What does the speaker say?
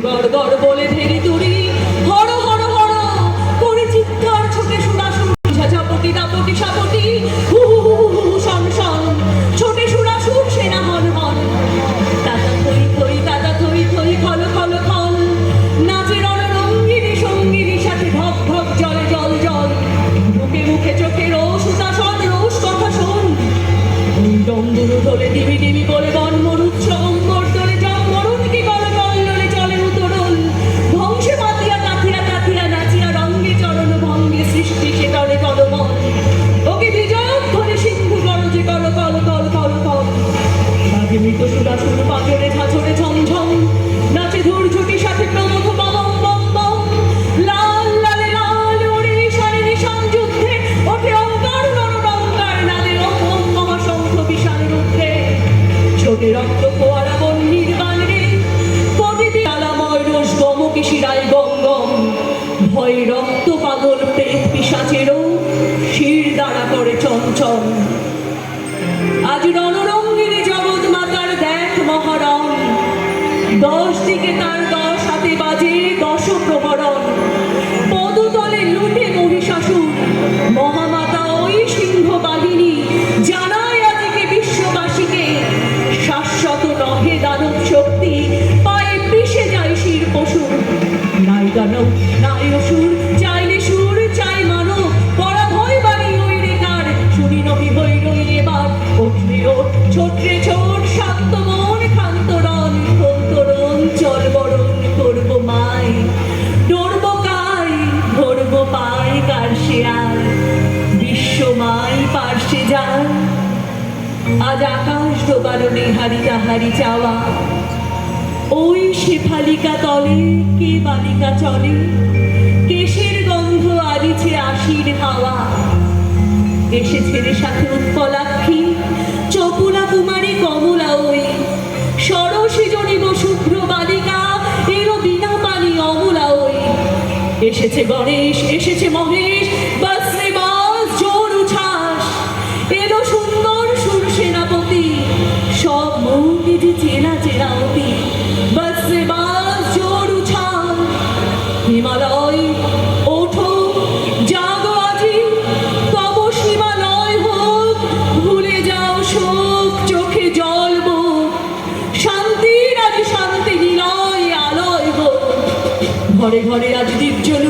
গড় গড় বলে ধেরি তুরি হর হর হর করে চিৎকার ছোটে সুরাসুর ঝাঝাপটি দাপটি সাপটি হু হু হু হু শন শন ছোটে সুরাসুর সেনা হর হর তাতা থই থই তাতা থই থই খল খল খল নাচে রণরঙ্গিনী সঙ্গিনী সাথে ঢক ঢক জলে জল জল মুখে মুখে চোখে রোষ উদাসন রোষ কথা শোন ওই ডম্বরু তোলে ডিবি ডিবি বলে বন মরুৎ সম্বর তোলে জম মরুণ কি গল গল্ললে চলে উতরল ধ্বংসে মাতিয়া কাথিয়া কাথিয়া নাচিয়া রঙ্গে চরণ ভঙ্গে সৃষ্টি সে তরে কলমল ওকে বিজয় ধরে সিন্ধু গরজে কল কল কল কল কল বাজে মৃত সুরাসুর পাঁচরে ঝাঁঝরে ঝমঝম নাচে ধূর্ঝটি সাথে প্রমথ বম বম বম লাল লালে লাল ওরে নিশানে নিশান যুদ্ধে ওঠে অঙ্কার নররঙ্কার নালে ওম ওম মহাশঙ্খ বিশালের ঊর্ধ্বে ছোটে রক্ত ফোয়ারা বন্যির গান রে প্রতিটি আলাময় রোষ গমকে শিরায় গম গম ভয়ে রক্ত পাগল প্রেত পিশাচেরও শির দাঁড়া করে চঞ্চল আজ রণরঙ্গিনী জগৎ মাতার দেখ মহারণ 10 দিকে তার 10 হাতে বাজে 10 প্রহরণ পদতলে লুটে মহিষাসুর মহামাতা ওই সিংহ বাহিনী জানায় আজকে বিশ্ববাসীকে শাশ্বত নহে দানব শক্তি পায়ে পিষে যায় শির পশুর নাই দানব নাই অসুর চাইলে সুর চাই মানব পরাভয় বাড়ি ওই রেখার শুনি নবী হই রই এবার ওঠে ওঠ ছোটরে ছোট শান্ত মন খান্তরণ খন্তরণ চল বরণ করবো মাই ডরবো কাই ধরবো পাই কার শেয়াল বিশ্ব মাই পার্শ্বে যায় আজ আকাশ ডোবালো নেহারি তাহারি চাওয়া ওই শেফালিকা তলে কে বালিকা চলে কেশের গন্ধ আলিছে আশির হাওয়া এসেছে রে সাথে উৎপলাক্ষী চপুলা কুমারী কমলা ওই সরসী জনিব শুভ্র বালিকা এরও বিনা পানি অমলা ওই এসেছে গণেশ এসেছে মহেশ বাস রে বাস জোর উচ্ছ্বাস এলো সুন্দর সুর সেনাপতি সব মৌকে যে চেনা চেনা অতি বাস রে বাস জোর উচ্ছ্বাস হিমালয় ওঠো জাগো আজি তব সীমালয় হোক ভুলে যাও শোক চোখে জল মুখ শান্তির আজ শান্তি নিলয় আলয় হোক ঘরে ঘরে আজ দীপ জ্বলুক